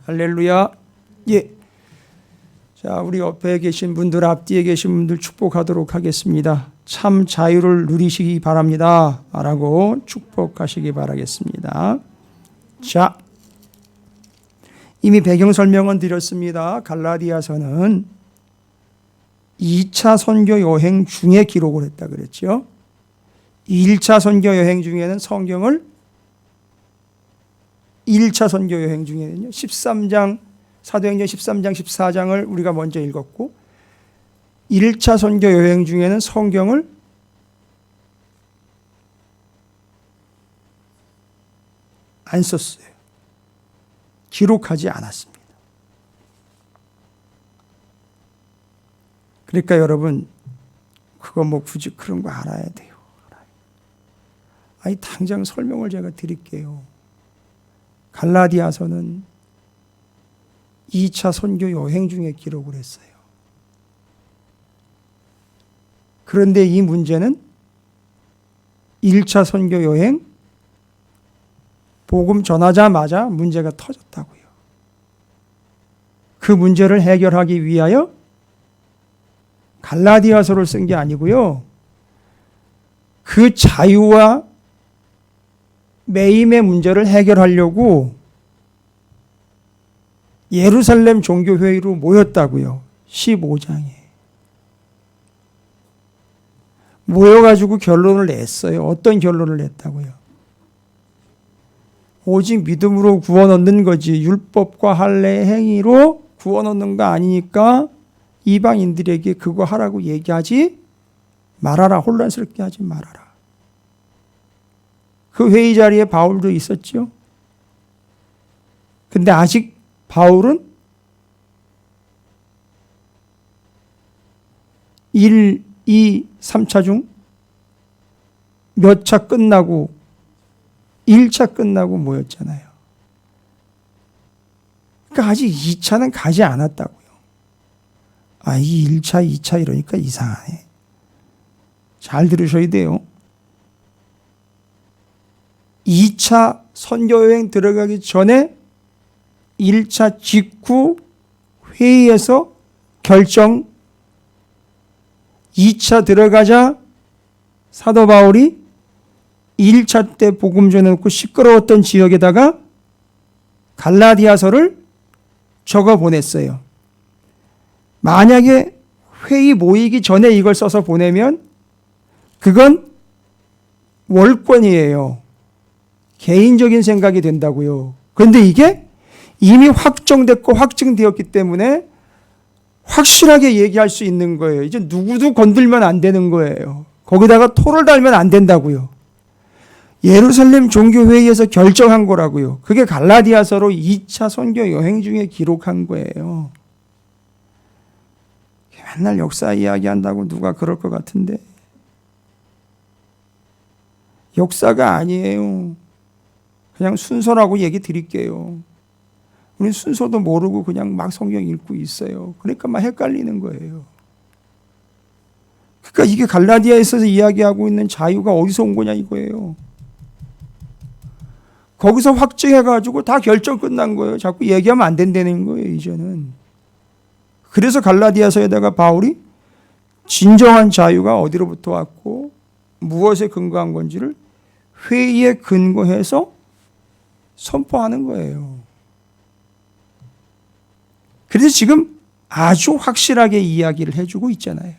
할렐루야. 예. 자, 우리 옆에 계신 분들, 앞뒤에 계신 분들 축복하도록 하겠습니다. 참 자유를 누리시기 바랍니다. 라고 축복하시기 바라겠습니다. 자, 이미 배경 설명은 드렸습니다. 갈라디아서는 2차 선교 여행 중에 기록을 했다 그랬죠. 1차 선교 여행 중에는 성경을 1차 선교 여행 중에는요. 13장 사도행전 13장 14장을 우리가 먼저 읽었고 1차 선교 여행 중에는 성경을 안 썼어요. 기록하지 않았습니다. 그러니까 여러분 그거 뭐 굳이 그런 거 알아야 돼요. 아니 당장 설명을 제가 드릴게요. 갈라디아서는 2차 선교 여행 중에 기록을 했어요. 그런데 이 문제는 1차 선교 여행 복음 전하자마자 문제가 터졌다고요. 그 문제를 해결하기 위하여 갈라디아서를 쓴 게 아니고요. 그 자유와 매임의 문제를 해결하려고 예루살렘 종교회의로 모였다고요. 15장에. 모여가지고 결론을 냈어요. 어떤 결론을 냈다고요? 오직 믿음으로 구원 얻는 거지 율법과 할례의 행위로 구원 얻는 거 아니니까 이방인들에게 그거 하라고 얘기하지 말아라. 혼란스럽게 하지 말아라. 그 회의 자리에 바울도 있었죠. 근데 아직 바울은 1, 2, 3차 중 몇 차 끝나고 1차 끝나고 모였잖아요. 그러니까 아직 2차는 가지 않았다고요. 아, 이 1차, 2차 이러니까 이상하네. 잘 들으셔야 돼요. 2차 선교여행 들어가기 전에 1차 직후 회의에서 결정 2차 들어가자 사도 바울이 1차 때 복음 전해놓고 시끄러웠던 지역에다가 갈라디아서를 적어 보냈어요. 만약에 회의 모이기 전에 이걸 써서 보내면 그건 월권이에요. 개인적인 생각이 된다고요. 그런데 이게 이미 확정됐고 확증되었기 때문에 확실하게 얘기할 수 있는 거예요. 이제 누구도 건들면 안 되는 거예요. 거기다가 토를 달면 안 된다고요. 예루살렘 종교회의에서 결정한 거라고요. 그게 갈라디아서로 2차 선교 여행 중에 기록한 거예요. 맨날 역사 이야기한다고 누가 그럴 것 같은데 역사가 아니에요. 그냥 순서라고 얘기 드릴게요. 우리 순서도 모르고 그냥 막 성경 읽고 있어요. 그러니까 막 헷갈리는 거예요. 그러니까 이게 갈라디아에서 이야기하고 있는 자유가 어디서 온 거냐 이거예요. 거기서 확증해가지고 다 결정 끝난 거예요. 자꾸 얘기하면 안 된다는 거예요, 이제는. 그래서 갈라디아서에다가 바울이 진정한 자유가 어디로부터 왔고 무엇에 근거한 건지를 회의에 근거해서 선포하는 거예요. 그래서 지금 아주 확실하게 이야기를 해주고 있잖아요.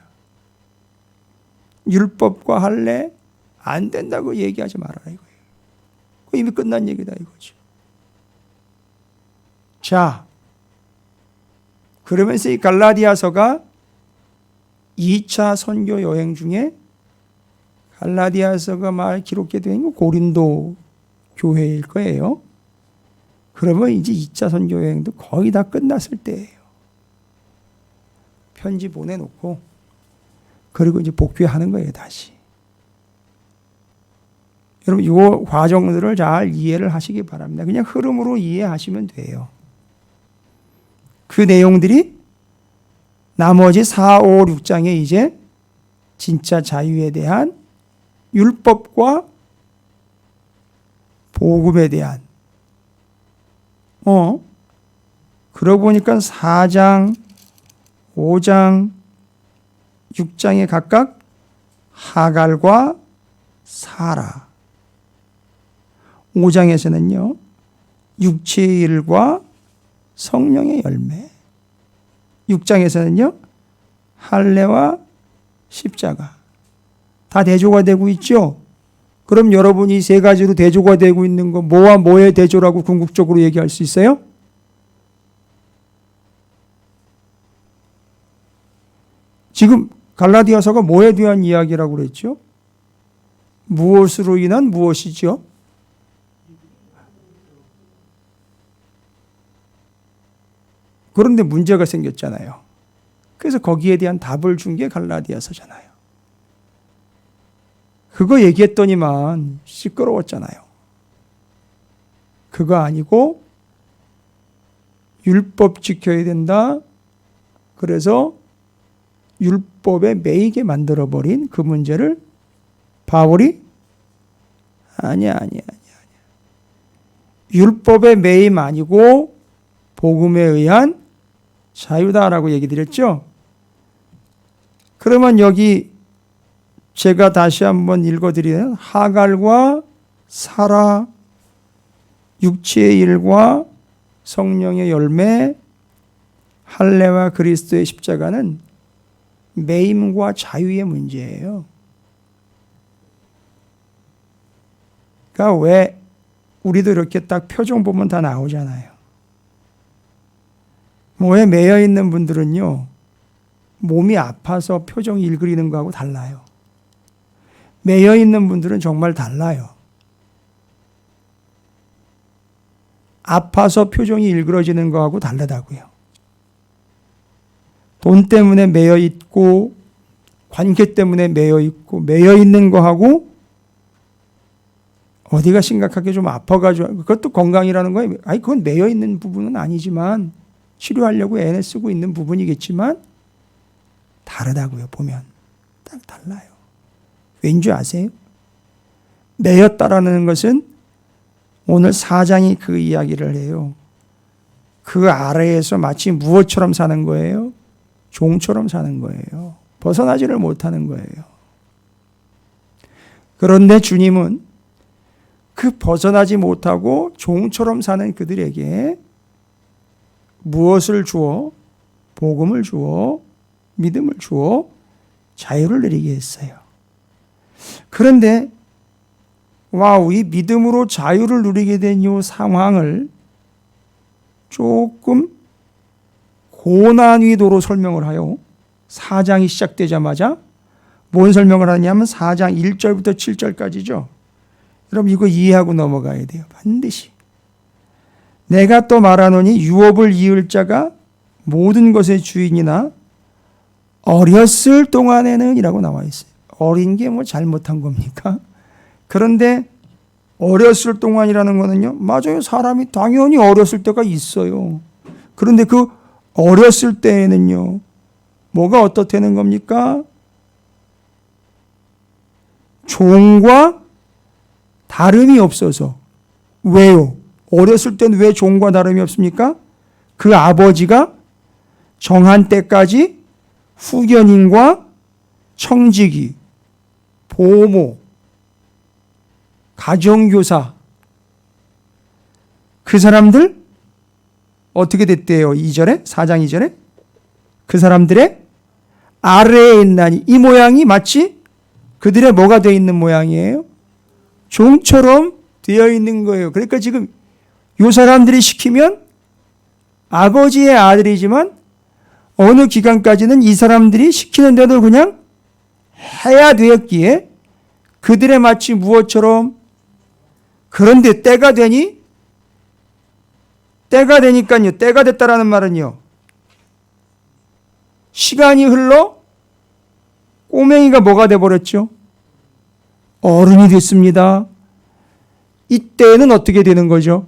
율법과 할례 안 된다고 얘기하지 말아라 이거예요. 이미 끝난 얘기다 이거죠. 자, 그러면서 이 갈라디아서가 2차 선교 여행 중에 갈라디아서가 말 기록된 건 고린도 교회일 거예요. 그러면 이제 2차 선교 여행도 거의 다 끝났을 때예요. 편지 보내놓고 그리고 이제 복귀하는 거예요, 다시. 여러분, 이 과정들을 잘 이해를 하시기 바랍니다. 그냥 흐름으로 이해하시면 돼요. 그 내용들이 나머지 4, 5, 6장에 이제 진짜 자유에 대한 율법과 복음에 대한 그러고 보니까 4장, 5장, 6장에 각각 하갈과 사라. 5장에서는요, 육체의 일과 성령의 열매. 6장에서는요, 할례와 십자가. 다 대조가 되고 있죠? 그럼 여러분이 세 가지로 대조가 되고 있는 거 뭐와 뭐의 대조라고 궁극적으로 얘기할 수 있어요? 지금 갈라디아서가 뭐에 대한 이야기라고 그랬죠? 무엇으로 인한 무엇이죠? 그런데 문제가 생겼잖아요. 그래서 거기에 대한 답을 준 게 갈라디아서잖아요. 그거 얘기했더니만 시끄러웠잖아요. 그거 아니고 율법 지켜야 된다. 그래서 율법에 매이게 만들어버린 그 문제를 바울이 아니야. 율법의 매임 아니고 복음에 의한 자유다라고 얘기 드렸죠. 그러면 여기 제가 다시 한번 읽어드리는 하갈과 사라, 육체의 일과 성령의 열매, 할례와 그리스도의 십자가는 매임과 자유의 문제예요. 그러니까 왜 우리도 이렇게 딱 표정 보면 다 나오잖아요. 뭐에 매여 있는 분들은요, 몸이 아파서 표정이 일그리는 거하고 달라요. 매여 있는 분들은 정말 달라요. 아파서 표정이 일그러지는 거하고 다르다고요. 돈 때문에 매여 있고 관계 때문에 매여 있고 매여 있는 거하고 어디가 심각하게 좀 아파가지고 그것도 건강이라는 거예요. 아니 그건 매여 있는 부분은 아니지만 치료하려고 애를 쓰고 있는 부분이겠지만 다르다고요. 보면 딱 달라요. 왠지 아세요? 매였다라는 것은 오늘 4장이 그 이야기를 해요. 그 아래에서 마치 무엇처럼 사는 거예요? 종처럼 사는 거예요. 벗어나지를 못하는 거예요. 그런데 주님은 그 벗어나지 못하고 종처럼 사는 그들에게 무엇을 주어? 복음을 주어, 믿음을 주어 자유를 누리게 했어요. 그런데 이 믿음으로 자유를 누리게 된 이 상황을 조금 고난위도로 설명을 하여 4장이 시작되자마자 뭔 설명을 하냐면 4장 1절부터 7절까지죠. 여러분 이거 이해하고 넘어가야 돼요. 반드시. 내가 또 말하노니 유업을 이을 자가 모든 것의 주인이나 어렸을 동안에는 이라고 나와 있어요. 어린 게 뭐 잘못한 겁니까? 그런데 어렸을 동안이라는 거는요. 맞아요. 사람이 당연히 어렸을 때가 있어요. 그런데 그 어렸을 때에는요. 뭐가 어떻다는 겁니까? 종과 다름이 없어서. 왜요? 어렸을 때는 왜 종과 다름이 없습니까? 그 아버지가 정한 때까지 후견인과 청지기, 보모, 가정교사 그 사람들 어떻게 됐대요? 2절에 4장 2절에 그 사람들의 아래에 있나니 이 모양이 마치 그들의 뭐가 되어 있는 모양이에요? 종처럼 되어 있는 거예요. 그러니까 지금 이 사람들이 시키면 아버지의 아들이지만 어느 기간까지는 이 사람들이 시키는 대로 그냥 해야 되었기에 그들의 마치 무엇처럼 그런데 때가 되니까요. 때가 됐다라는 말은요. 시간이 흘러 꼬맹이가 뭐가 돼버렸죠? 어른이 됐습니다. 이때는 어떻게 되는 거죠?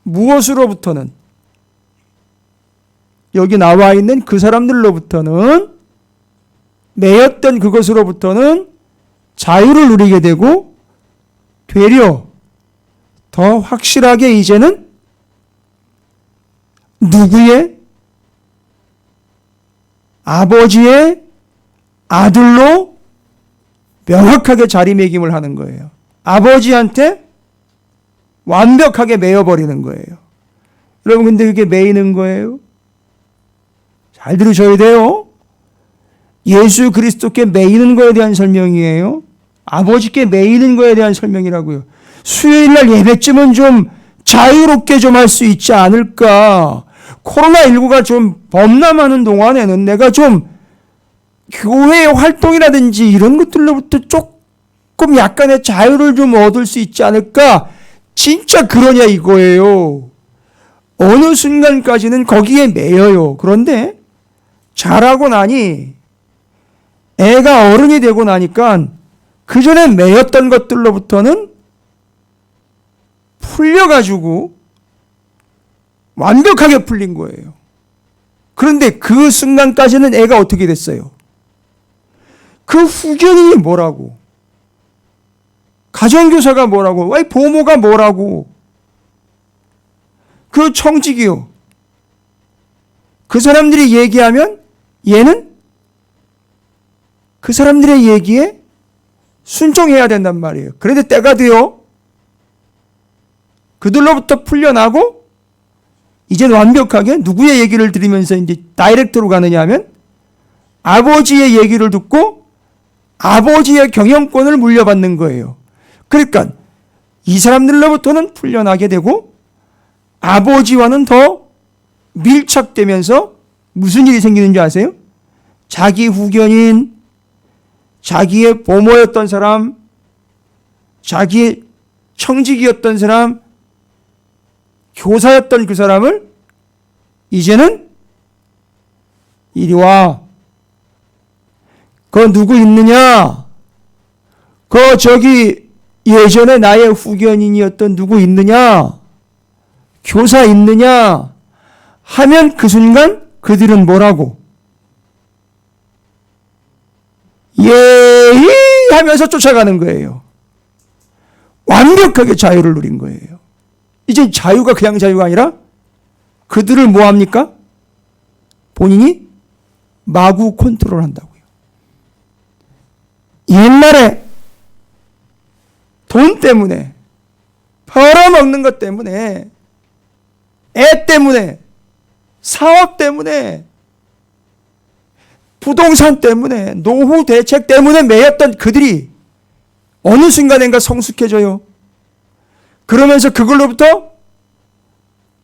무엇으로부터는? 여기 나와 있는 그 사람들로부터는 매였던 그것으로부터는 자유를 누리게 되고 되려 더 확실하게 이제는 누구의? 아버지의 아들로 명확하게 자리매김을 하는 거예요. 아버지한테 완벽하게 매여버리는 거예요. 여러분, 근데 그게 매이는 거예요? 잘 들으셔야 돼요. 예수 그리스도께 매이는 거에 대한 설명이에요. 아버지께 매이는 거에 대한 설명이라고요. 수요일날 예배쯤은 좀 자유롭게 좀 할 수 있지 않을까. 코로나19가 좀 범람하는 동안에는 내가 좀 교회 활동이라든지 이런 것들로부터 조금 약간의 자유를 좀 얻을 수 있지 않을까. 진짜 그러냐 이거예요. 어느 순간까지는 거기에 매여요. 그런데 자라고 나니 애가 어른이 되고 나니까 그 전에 매였던 것들로부터는 풀려가지고 완벽하게 풀린 거예요. 그런데 그 순간까지는 애가 어떻게 됐어요? 그 후견인이 뭐라고? 가정교사가 뭐라고? 아니, 보모가 뭐라고? 그 청직이요. 그 사람들이 얘기하면 얘는 그 사람들의 얘기에 순종해야 된단 말이에요. 그런데 때가 돼요. 그들로부터 풀려나고 이제는 완벽하게 누구의 얘기를 들으면서 이제 다이렉트로 가느냐 하면 아버지의 얘기를 듣고 아버지의 경영권을 물려받는 거예요. 그러니까 이 사람들로부터는 풀려나게 되고 아버지와는 더 밀착되면서 무슨 일이 생기는 줄 아세요? 자기 후견인, 자기의 보모였던 사람, 자기의 청직이었던 사람, 교사였던 그 사람을 이제는 이리 와. 그 누구 있느냐? 그 저기 예전에 나의 후견인이었던 누구 있느냐? 교사 있느냐? 하면 그 순간 그들은 뭐라고? 예이 하면서 쫓아가는 거예요. 완벽하게 자유를 누린 거예요. 이제 자유가 그냥 자유가 아니라 그들을 뭐 합니까? 본인이 마구 컨트롤 한다고요. 옛날에 돈 때문에, 벌어먹는 것 때문에, 애 때문에, 사업 때문에, 부동산 때문에, 노후 대책 때문에 매였던 그들이 어느 순간인가 성숙해져요. 그러면서 그걸로부터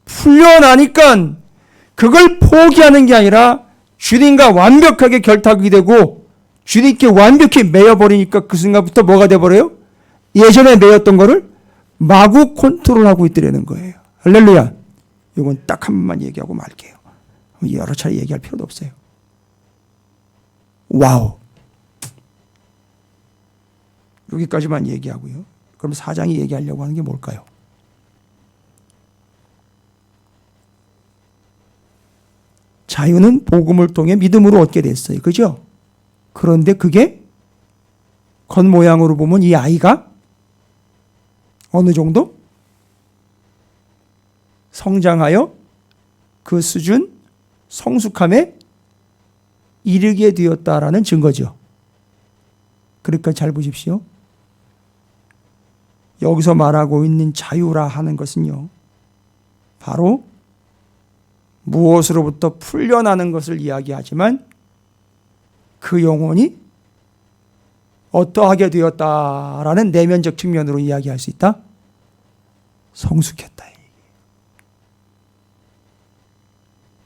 풀려나니까 그걸 포기하는 게 아니라 주님과 완벽하게 결탁이 되고 주님께 완벽히 매여버리니까 그 순간부터 뭐가 돼버려요? 예전에 매였던 거를 마구 컨트롤하고 있더라는 거예요. 할렐루야. 이건 딱 한 번만 얘기하고 말게요. 여러 차례 얘기할 필요도 없어요. 와우. 여기까지만 얘기하고요. 그럼 4장이 얘기하려고 하는 게 뭘까요? 자유는 복음을 통해 믿음으로 얻게 됐어요. 그죠? 그런데 그게 겉모양으로 보면 이 아이가 어느 정도 성장하여 그 수준 성숙함에 이르게 되었다라는 증거죠. 그러니까 잘 보십시오. 여기서 말하고 있는 자유라 하는 것은요, 바로 무엇으로부터 풀려나는 것을 이야기하지만 그 영혼이 어떠하게 되었다라는 내면적 측면으로 이야기할 수 있다. 성숙했다.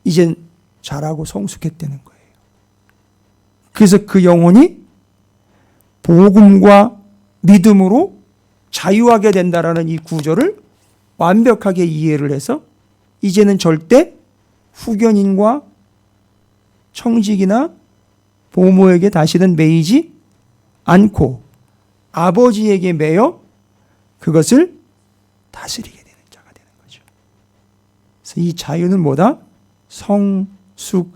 이젠 자라고 성숙했다는 거예요. 그래서 그 영혼이 복음과 믿음으로 자유하게 된다라는 이 구조를 완벽하게 이해를 해서 이제는 절대 후견인과 청직이나 보모에게 다시는 매이지 않고 아버지에게 매여 그것을 다스리게 되는 자가 되는 거죠. 그래서 이 자유는 뭐다? 성숙함의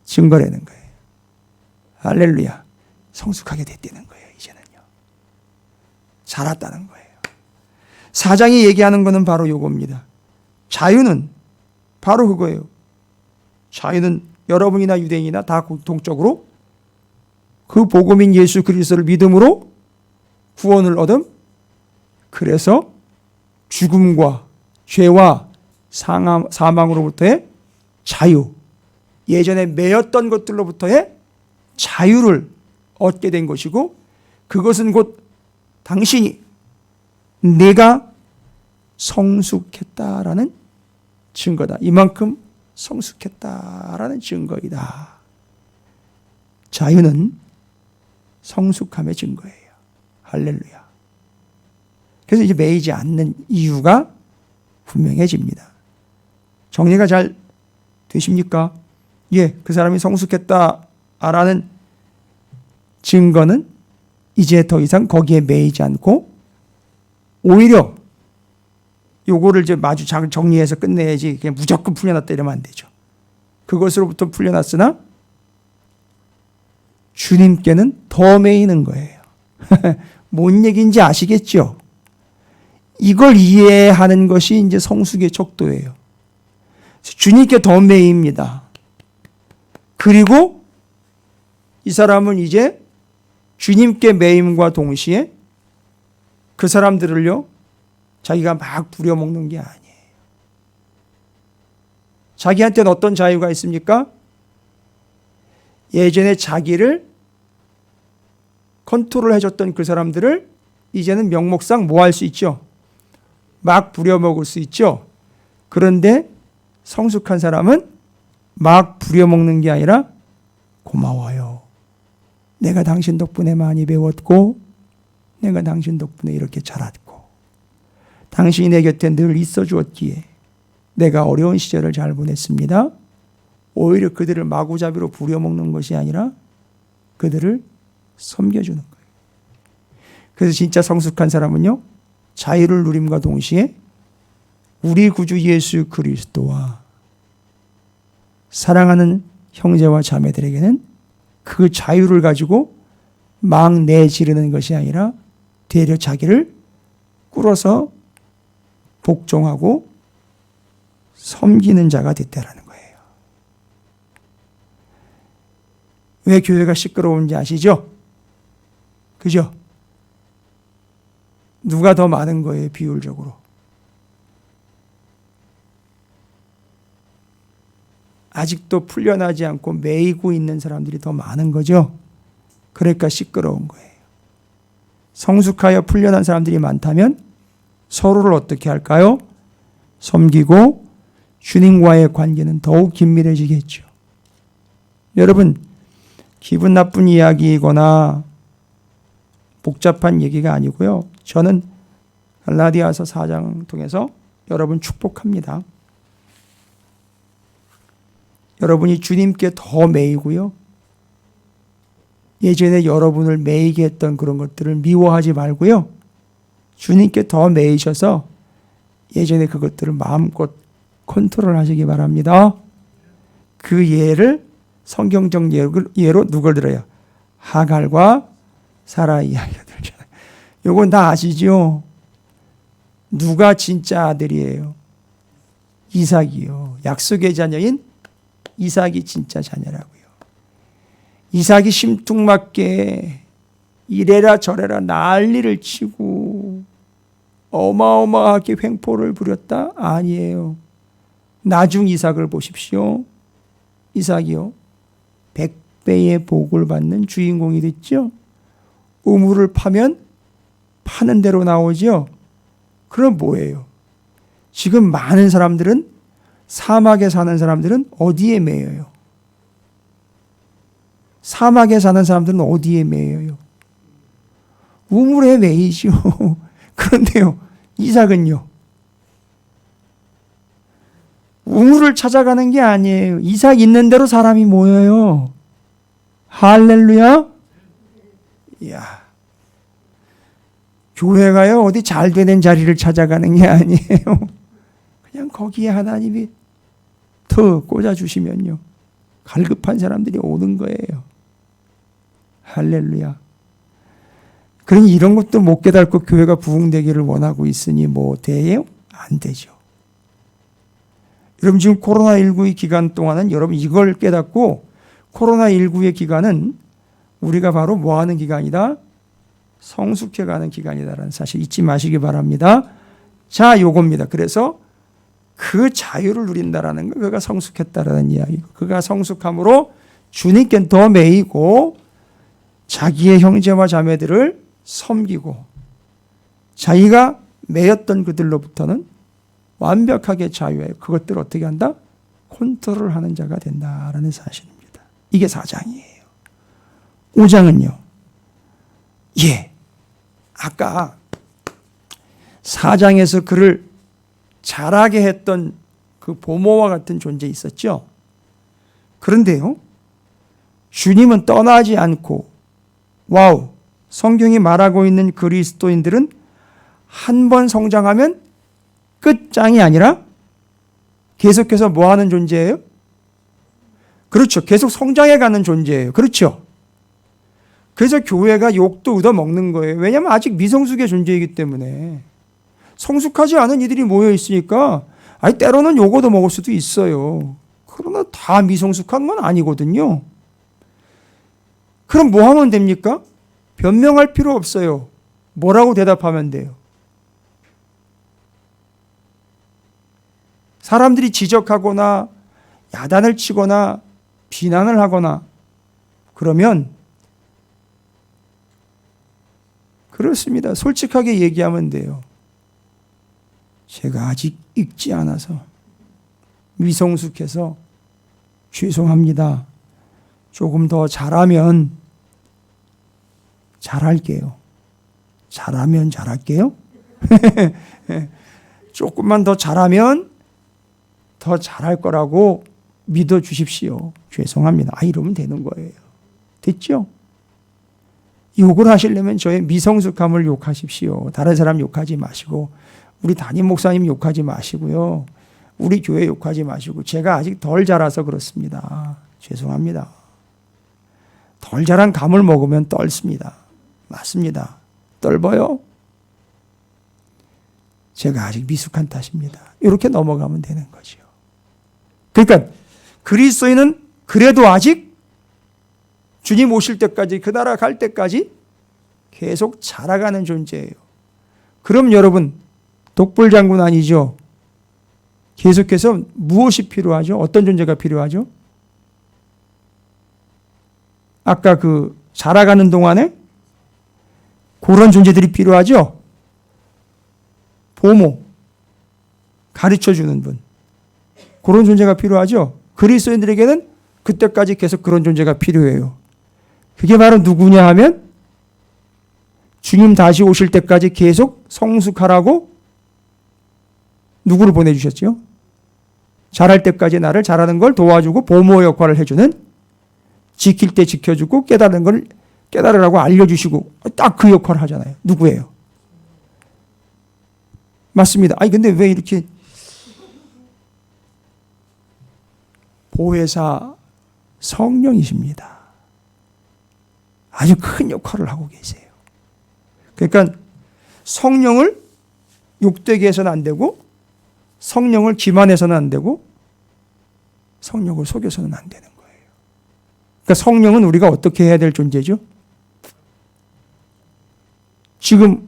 증거라는 거예요. 할렐루야. 성숙하게 됐다는 거예요. 이제는요. 자랐다는 거예요. 4장이 얘기하는 것은 바로 이겁니다. 자유는 바로 그거예요. 자유는 여러분이나 유대인이나 다 공통적으로 그 복음인 예수 그리스도를 믿음으로 구원을 얻음. 그래서 죽음과 죄와 사망으로부터의 자유, 예전에 매였던 것들로부터의 자유를 얻게 된 것이고, 그것은 곧 당신이 내가 성숙했다라는 증거다. 이만큼 성숙했다라는 증거이다. 자유는 성숙함의 증거예요. 할렐루야. 그래서 이제 매이지 않는 이유가 분명해집니다. 정리가 잘 되십니까? 예, 그 사람이 성숙했다라는 증거는 이제 더 이상 거기에 매이지 않고 오히려 요거를 이제 마주 정리해서 끝내야지 그냥 무조건 풀려났다 이러면 안 되죠. 그것으로부터 풀려났으나 주님께는 더 매이는 거예요. 뭔 얘기인지 아시겠죠? 이걸 이해하는 것이 이제 성숙의 척도예요. 주님께 더 매입니다. 그리고 이 사람은 이제 주님께 매임과 동시에 그 사람들을요, 자기가 막 부려먹는 게 아니에요. 자기한테는 어떤 자유가 있습니까? 예전에 자기를 컨트롤 해줬던 그 사람들을 이제는 명목상 뭐 할 수 있죠? 막 부려먹을 수 있죠. 그런데 성숙한 사람은 막 부려먹는 게 아니라 고마워요. 내가 당신 덕분에 많이 배웠고 내가 당신 덕분에 이렇게 자랐고 당신이 내 곁에 늘 있어 주었기에 내가 어려운 시절을 잘 보냈습니다. 오히려 그들을 마구잡이로 부려먹는 것이 아니라 그들을 섬겨주는 거예요. 그래서 진짜 성숙한 사람은요, 자유를 누림과 동시에 우리 구주 예수 그리스도와 사랑하는 형제와 자매들에게는 그 자유를 가지고 막 내지르는 것이 아니라 되려 자기를 꿇어서 복종하고 섬기는 자가 됐다라는 거예요. 왜 교회가 시끄러운지 아시죠? 그죠? 누가 더 많은 거예요, 비율적으로? 아직도 풀려나지 않고 매이고 있는 사람들이 더 많은 거죠. 그러니까 시끄러운 거예요. 성숙하여 풀려난 사람들이 많다면 서로를 어떻게 할까요? 섬기고 주님과의 관계는 더욱 긴밀해지겠죠. 여러분, 기분 나쁜 이야기이거나 복잡한 얘기가 아니고요. 저는 갈라디아서 4장 통해서 여러분 축복합니다. 여러분이 주님께 더 매이고요. 예전에 여러분을 매이게 했던 그런 것들을 미워하지 말고요. 주님께 더 매이셔서 예전에 그것들을 마음껏 컨트롤하시기 바랍니다. 그 예를 성경적 예로 누굴 들어요? 하갈과 사라 이야기가 들잖아요. 요건 다 아시죠? 누가 진짜 아들이에요? 이삭이요. 약속의 자녀인 이삭이 진짜 자녀라고요. 이삭이 심퉁맞게 이래라 저래라 난리를 치고 어마어마하게 횡포를 부렸다? 아니에요. 나중 이삭을 보십시오. 이삭이요. 100배의 복을 받는 주인공이 됐죠. 우물을 파면 파는 대로 나오죠. 그럼 뭐예요? 지금 많은 사람들은, 사막에 사는 사람들은 어디에 매여요? 사막에 사는 사람들은 어디에 매여요? 우물에 매이죠. 그런데요, 이삭은요, 우물을 찾아가는 게 아니에요. 이삭 있는 대로 사람이 모여요. 할렐루야. 이야, 교회가요 어디 잘 되는 자리를 찾아가는 게 아니에요. 그냥 거기에 하나님이 더 꽂아주시면요, 갈급한 사람들이 오는 거예요. 할렐루야. 그러니 이런 것도 못 깨닫고 교회가 부흥되기를 원하고 있으니 뭐 돼요? 안 되죠. 여러분 지금 코로나19의 기간 동안은 여러분 이걸 깨닫고 코로나19의 기간은 우리가 바로 뭐하는 기간이다? 성숙해가는 기간이다라는 사실 잊지 마시기 바랍니다. 자, 요겁니다. 그래서 그 자유를 누린다라는 거, 그가 성숙했다라는 이야기고, 그가 성숙함으로 주님께 더 매이고 자기의 형제와 자매들을 섬기고 자기가 매였던 그들로부터는 완벽하게 자유해 그것들을 어떻게 한다? 컨트롤하는 자가 된다라는 사실입니다. 이게 4장이에요. 5장은요. 예, 아까 4장에서 그를 자라게 했던 그 보모와 같은 존재 있었죠. 그런데요, 주님은 떠나지 않고, 와우, 성경이 말하고 있는 그리스도인들은 한 번 성장하면 끝장이 아니라 계속해서 뭐 하는 존재예요? 그렇죠. 계속 성장해가는 존재예요. 그렇죠. 그래서 교회가 욕도 얻어먹는 거예요. 왜냐하면 아직 미성숙의 존재이기 때문에. 성숙하지 않은 이들이 모여 있으니까 때로는 욕 얻어먹을 수도 있어요. 그러나 다 미성숙한 건 아니거든요. 그럼 뭐 하면 됩니까? 변명할 필요 없어요. 뭐라고 대답하면 돼요? 사람들이 지적하거나 야단을 치거나 비난을 하거나 그러면 그렇습니다. 솔직하게 얘기하면 돼요. 제가 아직 익지 않아서 미성숙해서 죄송합니다. 조금 더 잘하면 잘할게요. 잘하면 잘할게요. 조금만 더 잘하면 더 잘할 거라고 믿어 주십시오. 죄송합니다. 이러면 되는 거예요. 됐죠? 욕을 하시려면 저의 미성숙함을 욕하십시오. 다른 사람 욕하지 마시고 우리 담임 목사님 욕하지 마시고요. 우리 교회 욕하지 마시고 제가 아직 덜 자라서 그렇습니다. 죄송합니다. 덜 자란 감을 먹으면 떨습니다. 맞습니다. 떨어요? 제가 아직 미숙한 탓입니다. 이렇게 넘어가면 되는 거죠. 그러니까 그리스도인은 그래도 아직 주님 오실 때까지 그 나라 갈 때까지 계속 자라가는 존재예요. 그럼 여러분 독불장군 아니죠? 계속해서 무엇이 필요하죠? 어떤 존재가 필요하죠? 아까 그 자라가는 동안에 그런 존재들이 필요하죠? 보모, 가르쳐주는 분. 그런 존재가 필요하죠? 그리스도인들에게는 그때까지 계속 그런 존재가 필요해요. 그게 바로 누구냐 하면 주님 다시 오실 때까지 계속 성숙하라고 누구를 보내주셨죠? 자랄 때까지 나를 자라는 걸 도와주고 보모 역할을 해주는, 지킬 때 지켜주고 깨달은 걸 깨달으라고 알려주시고 딱 그 역할을 하잖아요. 누구예요? 맞습니다. 근데 왜 이렇게 보혜사 성령이십니다. 아주 큰 역할을 하고 계세요. 그러니까 성령을 욕되게 해서는 안 되고 성령을 기만해서는 안 되고 성령을 속여서는 안 되는 거예요. 그러니까 성령은 우리가 어떻게 해야 될 존재죠? 지금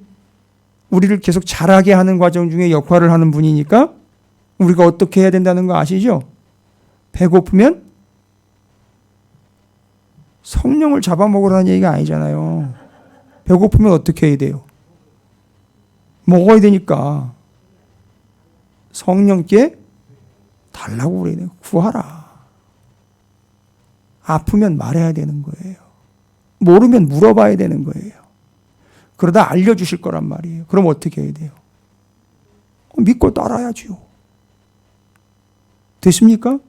우리를 계속 자라게 하는 과정 중에 역할을 하는 분이니까 우리가 어떻게 해야 된다는 거 아시죠? 배고프면 성령을 잡아먹으라는 얘기가 아니잖아요. 배고프면 어떻게 해야 돼요? 먹어야 되니까 성령께 달라고 그래야 돼요. 구하라. 아프면 말해야 되는 거예요. 모르면 물어봐야 되는 거예요. 그러다 알려주실 거란 말이에요. 그럼 어떻게 해야 돼요? 믿고 따라야지요. 됐습니까?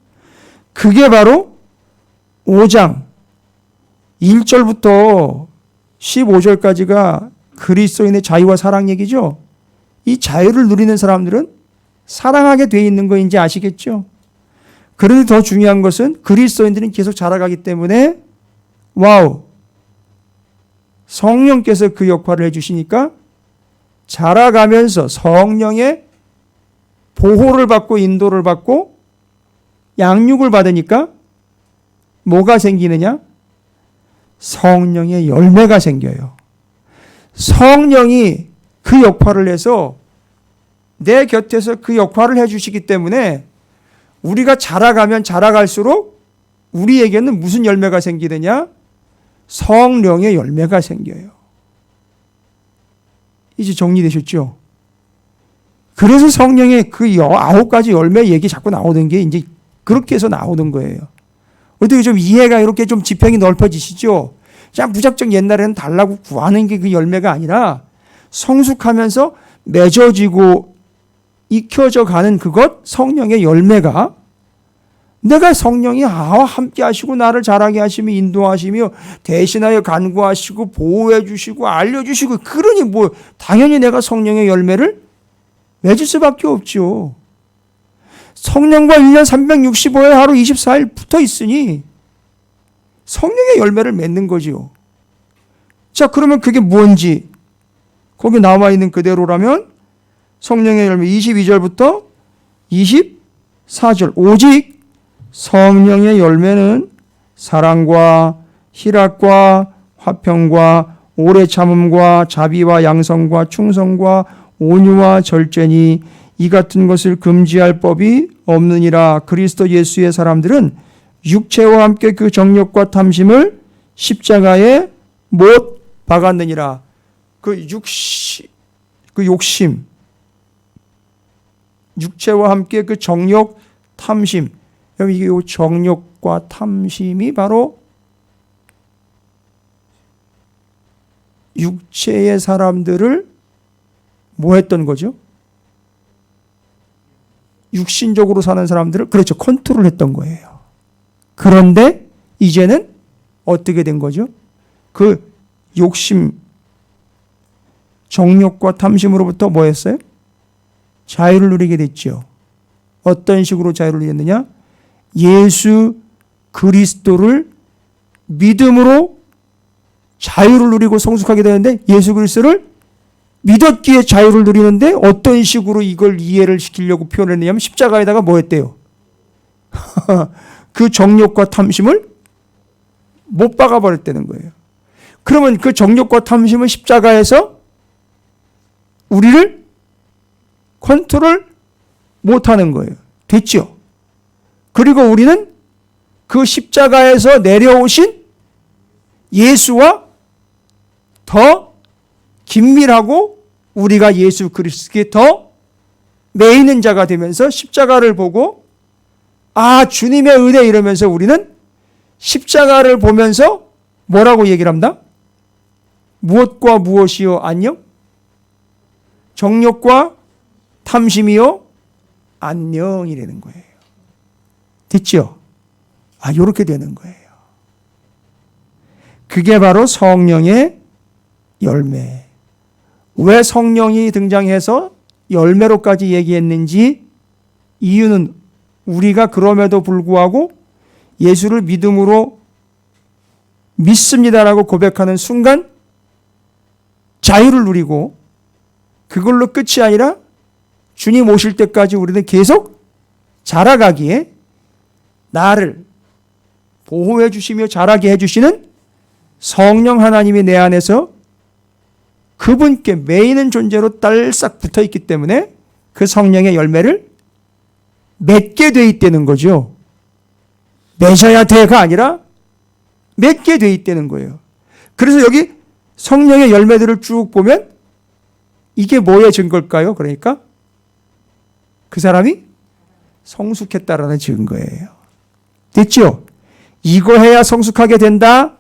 그게 바로 5장 1절부터 15절까지가 그리스도인의 자유와 사랑 얘기죠. 이 자유를 누리는 사람들은 사랑하게 돼 있는 거인지 아시겠죠? 그런데 더 중요한 것은 그리스도인들은 계속 자라가기 때문에 와우, 성령께서 그 역할을 해주시니까 자라가면서 성령의 보호를 받고 인도를 받고 양육을 받으니까 뭐가 생기느냐? 성령의 열매가 생겨요. 성령이 그 역할을 해서 내 곁에서 그 역할을 해주시기 때문에 우리가 자라가면 자라갈수록 우리에게는 무슨 열매가 생기느냐? 성령의 열매가 생겨요. 이제 정리되셨죠? 그래서 성령의 그 9가지 열매 얘기 자꾸 나오는 게 이제 그렇게 해서 나오는 거예요. 어떻게 좀 이해가 이렇게 좀 지평이 넓어지시죠? 그냥 무작정 옛날에는 달라고 구하는 게 그 열매가 아니라 성숙하면서 맺어지고 익혀져 가는 그것, 성령의 열매가 내가 성령이 아와 함께 하시고 나를 자라게 하시며 인도하시며 대신하여 간구하시고 보호해 주시고 알려주시고 그러니 뭐 당연히 내가 성령의 열매를 맺을 수밖에 없죠. 성령과 1년 365일 하루 24일 붙어 있으니 성령의 열매를 맺는 거지요. 자, 그러면 그게 뭔지 거기 나와 있는 그대로라면 성령의 열매 22절부터 24절 오직 성령의 열매는 사랑과 희락과 화평과 오래 참음과 자비와 양성과 충성과 온유와 절제니 이 같은 것을 금지할 법이 없느니라. 그리스도 예수의 사람들은 육체와 함께 그 정욕과 탐심을 십자가에 못 박았느니라. 그 욕심, 육체와 함께 그 정욕, 탐심. 여기 이 정욕과 탐심이 바로 육체의 사람들을 뭐 했던 거죠? 육신적으로 사는 사람들을 그렇죠. 컨트롤 했던 거예요. 그런데 이제는 어떻게 된 거죠? 그 욕심, 정욕과 탐심으로부터 뭐 했어요? 자유를 누리게 됐죠. 어떤 식으로 자유를 누렸느냐? 예수 그리스도를 믿음으로 자유를 누리고 성숙하게 되는데 예수 그리스도를 믿었기에 자유를 누리는데 어떤 식으로 이걸 이해를 시키려고 표현했느냐면 십자가에다가 뭐 했대요? 그 정욕과 탐심을 못 박아버렸다는 거예요. 그러면 그 정욕과 탐심은 십자가에서 우리를 컨트롤 못하는 거예요. 됐죠? 그리고 우리는 그 십자가에서 내려오신 예수와 더 긴밀하고 우리가 예수 그리스도께 더 매이는 자가 되면서 십자가를 보고 아 주님의 은혜 이러면서 우리는 십자가를 보면서 뭐라고 얘기를 합니다? 무엇과 무엇이요? 안녕? 정욕과 탐심이요? 안녕이라는 거예요. 됐죠? 아, 이렇게 되는 거예요. 그게 바로 성령의 열매. 왜 성령이 등장해서 열매로까지 얘기했는지 이유는 우리가 그럼에도 불구하고 예수를 믿음으로 믿습니다라고 고백하는 순간 자유를 누리고 그걸로 끝이 아니라 주님 오실 때까지 우리는 계속 자라가기에 나를 보호해 주시며 자라게 해주시는 성령 하나님이 내 안에서 그분께 매이는 존재로 딸싹 붙어 있기 때문에 그 성령의 열매를 맺게 돼 있다는 거죠. 맺어야 돼가 아니라 맺게 돼 있다는 거예요. 그래서 여기 성령의 열매들을 쭉 보면 이게 뭐의 증거일까요? 그러니까 그 사람이 성숙했다라는 증거예요. 됐죠? 이거 해야 성숙하게 된다?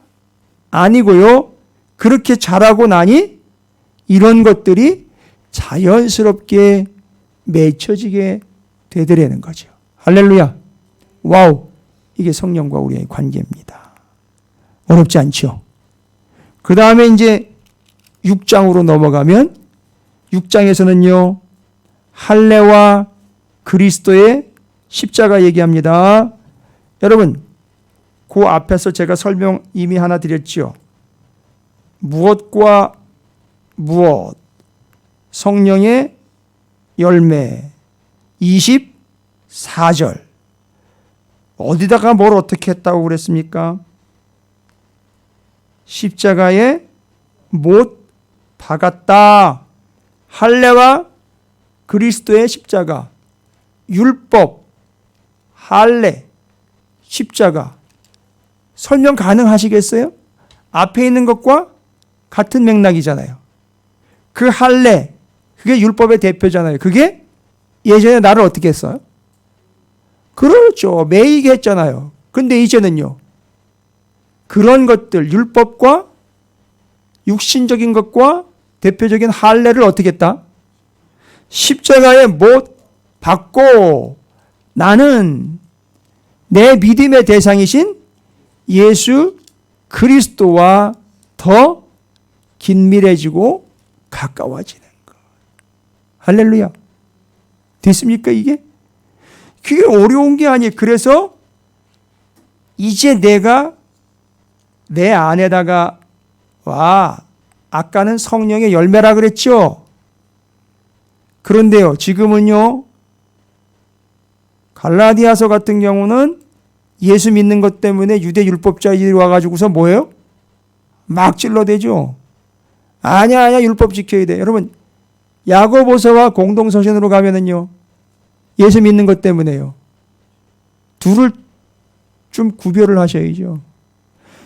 아니고요. 그렇게 자라고 나니 이런 것들이 자연스럽게 맺혀지게 되더라는 거죠. 할렐루야. 와우. 이게 성령과 우리의 관계입니다. 어렵지 않죠? 그 다음에 이제 6장으로 넘어가면 6장에서는요. 할례와 그리스도의 십자가 얘기합니다. 여러분, 그 앞에서 제가 설명 이미 하나 드렸죠. 무엇과 무엇, 성령의 열매, 24절. 어디다가 뭘 어떻게 했다고 그랬습니까? 십자가에 못 박았다. 할례와 그리스도의 십자가, 율법, 할례, 십자가. 설명 가능하시겠어요? 앞에 있는 것과 같은 맥락이잖아요. 그 할례, 그게 율법의 대표잖아요. 그게 예전에 나를 어떻게 했어요? 그렇죠. 매이게 했잖아요. 근데 이제는요. 그런 것들, 율법과 육신적인 것과 대표적인 할례를 어떻게 했다? 십자가에 못 박고 나는 내 믿음의 대상이신 예수 그리스도와 더 긴밀해지고 가까워지는 것. 할렐루야. 됐습니까 이게? 그게 어려운 게 아니에요. 그래서 이제 내가 내 안에다가 아까는 성령의 열매라 그랬죠. 그런데요, 지금은요, 갈라디아서 같은 경우는 예수 믿는 것 때문에 유대 율법자들이 와가지고서 뭐예요? 막 찔러대죠. 아니야, 율법 지켜야 돼. 여러분, 야고보서와 공동서신으로 가면은요, 예수 믿는 것 때문에요. 둘을 좀 구별을 하셔야죠.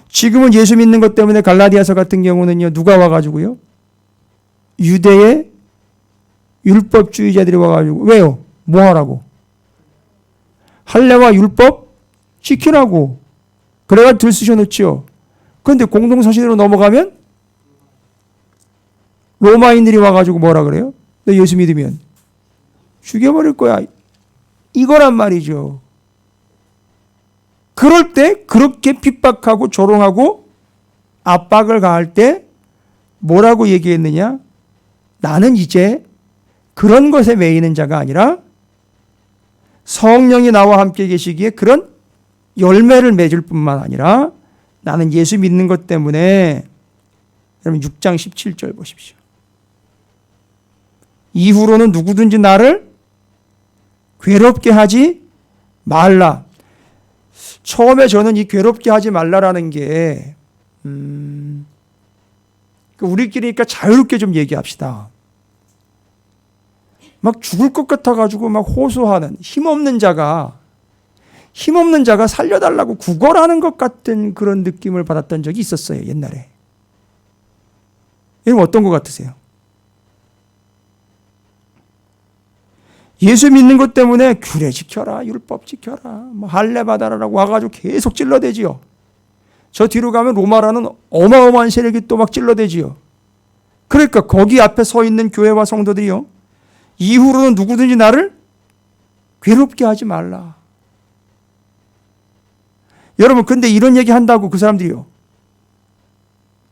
지금은 예수 믿는 것 때문에 갈라디아서 같은 경우는요, 누가 와가지고요? 유대의 율법주의자들이 와가지고, 왜요? 뭐 하라고? 할례와 율법 지키라고. 그래가 들쑤셔 놓지요. 그런데 공동서신으로 넘어가면 로마인들이 와가지고 뭐라 그래요? 너 예수 믿으면 죽여버릴 거야. 이거란 말이죠. 그럴 때 그렇게 핍박하고 조롱하고 압박을 가할 때 뭐라고 얘기했느냐? 나는 이제 그런 것에 매이는 자가 아니라 성령이 나와 함께 계시기에 그런 열매를 맺을 뿐만 아니라 나는 예수 믿는 것 때문에, 여러분 6장 17절 보십시오. 이후로는 누구든지 나를 괴롭게 하지 말라. 처음에 저는 이 괴롭게 하지 말라라는 게 우리끼리니까 자유롭게 좀 얘기합시다. 막 죽을 것 같아가지고 막 호소하는 힘없는 자가 살려달라고 구걸하는 것 같은 그런 느낌을 받았던 적이 있었어요. 옛날에. 여러분 어떤 것 같으세요? 예수 믿는 것 때문에 규례 지켜라, 율법 지켜라, 뭐 할례 받아라라고 와가지고 계속 찔러대지요. 저 뒤로 가면 로마라는 어마어마한 세력이 또 막 찔러대지요. 그러니까 거기 앞에 서 있는 교회와 성도들이요, 이후로는 누구든지 나를 괴롭게 하지 말라. 여러분 근데 이런 얘기 한다고 그 사람들이요,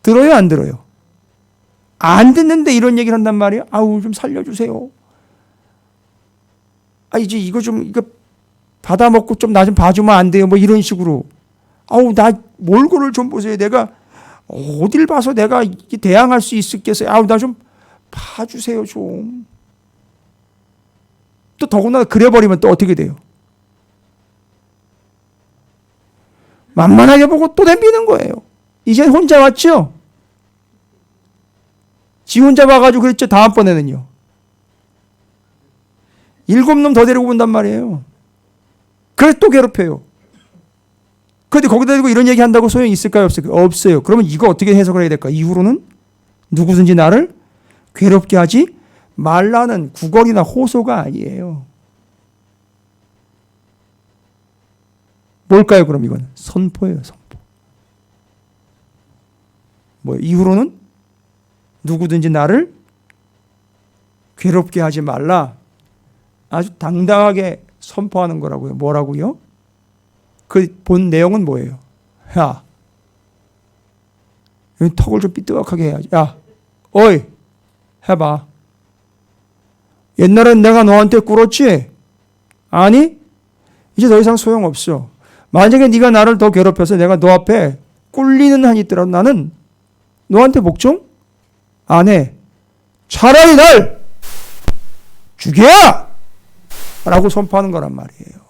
들어요 안 들어요? 안 듣는데 이런 얘기를 한단 말이에요. 아우 좀 살려주세요. 이제 이거 받아먹고 좀 나 좀 봐주면 안 돼요? 뭐 이런 식으로. 아우 나 몰골을 좀 보세요. 내가 어딜 봐서 내가 대항할 수 있겠어요? 아우 나 좀 봐주세요 좀. 또 더구나 그래버리면 또 어떻게 돼요? 만만하게 보고 또 덤비는 거예요. 이제 혼자 왔죠? 지 혼자 와가지고 그랬죠. 다음번에는요. 7놈 더 데리고 온단 말이에요. 그래서 또 괴롭혀요. 그런데 거기다 대고 이런 얘기 한다고 소용이 있을까요? 없을까요? 없어요. 그러면 이거 어떻게 해석을 해야 될까? 이후로는 누구든지 나를 괴롭게 하지 말라는 구걸이나 호소가 아니에요. 뭘까요? 그럼 이건 선포예요. 선포. 이후로는 누구든지 나를 괴롭게 하지 말라. 아주 당당하게 선포하는 거라고요. 뭐라고요? 그 본 내용은 뭐예요? 야, 턱을 좀 삐뚤하게 해야지. 야, 어이, 해봐. 옛날엔 내가 너한테 꿇었지? 아니? 이제 더 이상 소용없어. 만약에 네가 나를 더 괴롭혀서 내가 너 앞에 꿀리는 한이 있더라도 나는 너한테 복종 안 해. 차라리 날 죽여! 라고 선포하는 거란 말이에요.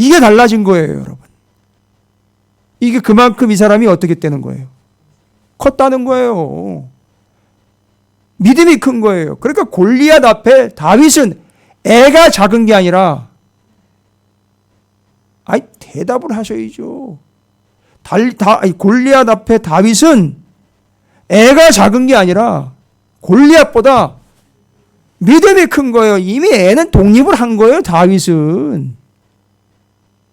이게 달라진 거예요, 여러분. 이게 그만큼 이 사람이 어떻게 되는 거예요? 컸다는 거예요. 믿음이 큰 거예요. 그러니까 골리앗 앞에 다윗은 애가 작은 게 아니라 대답을 하셔야죠. 골리앗 앞에 다윗은 애가 작은 게 아니라 골리앗보다 믿음이 큰 거예요. 이미 애는 독립을 한 거예요. 다윗은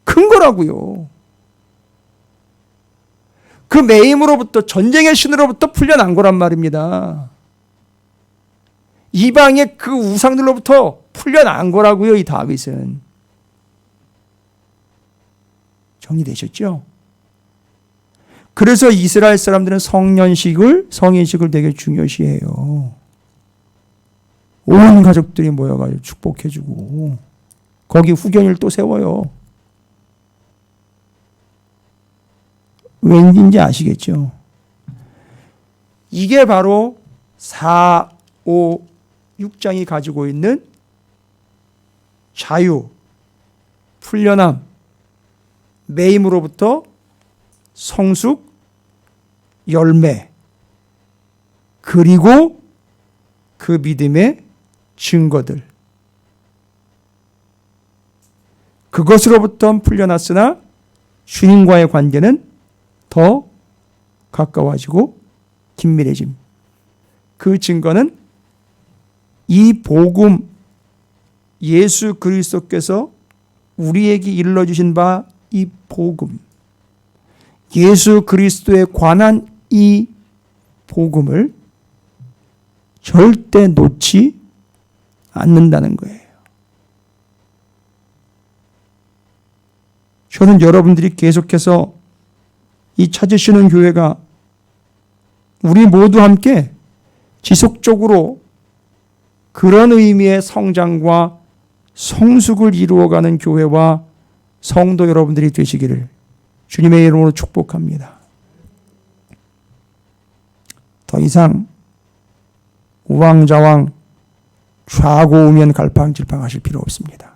큰 거라고요. 그 매임으로부터, 전쟁의 신으로부터 풀려난 거란 말입니다. 이방의 그 우상들로부터 풀려난 거라고요. 이 다윗은. 정리되셨죠? 그래서 이스라엘 사람들은 성인식을 되게 중요시해요. 온 가족들이 모여가지고 축복해주고 거기 후견일 또 세워요. 왠지 아시겠죠? 이게 바로 4, 5, 6장이 가지고 있는 자유, 풀려남, 매임으로부터 성숙, 열매, 그리고 그 믿음의 증거들. 그것으로부터 풀려났으나 주님과의 관계는 더 가까워지고 긴밀해짐. 그 증거는 이 복음, 예수 그리스도께서 우리에게 일러주신 바 이 복음, 예수 그리스도에 관한 이 복음을 절대 놓지 않는다는 거예요. 저는 여러분들이 계속해서 이 찾으시는 교회가 우리 모두 함께 지속적으로 그런 의미의 성장과 성숙을 이루어가는 교회와 성도 여러분들이 되시기를 주님의 이름으로 축복합니다. 더 이상 우왕좌왕 좌고우면 갈팡질팡하실 필요 없습니다.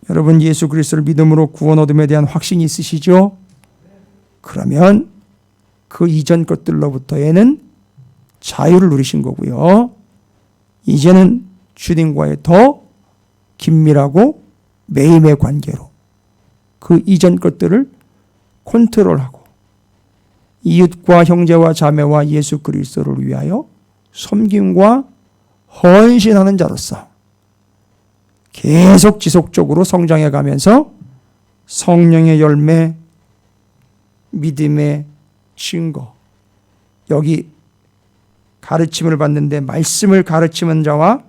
여러분 예수 그리스도를 믿음으로 구원 얻음에 대한 확신이 있으시죠? 그러면 그 이전 것들로부터에는 자유를 누리신 거고요. 이제는 주님과의 더 긴밀하고 매임의 관계로 그 이전 것들을 컨트롤하고 이웃과 형제와 자매와 예수 그리스도를 위하여 섬김과 헌신하는 자로서 계속 지속적으로 성장해 가면서 성령의 열매, 믿음의 증거, 여기 가르침을 받는데 말씀을 가르치는 자와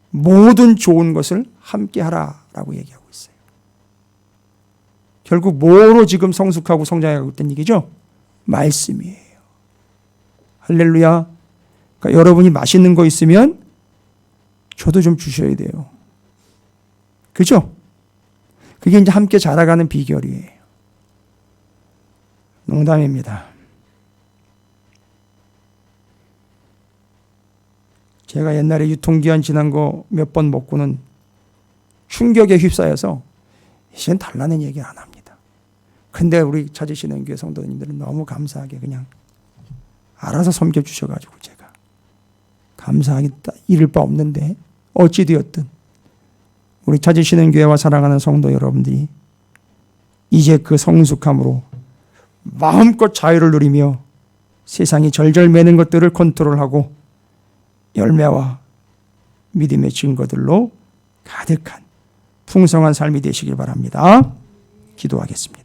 모든 좋은 것을 함께 하라라고 얘기하고 있어요. 결국 뭐로 지금 성숙하고 성장해 가고 있다는 얘기죠? 말씀이에요. 할렐루야. 그러니까 여러분이 맛있는 거 있으면 저도 좀 주셔야 돼요. 그죠? 그게 이제 함께 자라가는 비결이에요. 농담입니다. 제가 옛날에 유통기한 지난 거 몇 번 먹고는 충격에 휩싸여서 이젠 달라는 얘기 안 합니다. 근데 우리 찾으시는 교회 성도님들은 너무 감사하게 그냥 알아서 섬겨주셔가지고 제가 감사하게 잃을 바 없는데 어찌되었든 우리 찾으시는 교회와 사랑하는 성도 여러분들이 이제 그 성숙함으로 마음껏 자유를 누리며 세상이 절절 매는 것들을 컨트롤하고 열매와 믿음의 증거들로 가득한 풍성한 삶이 되시길 바랍니다. 기도하겠습니다.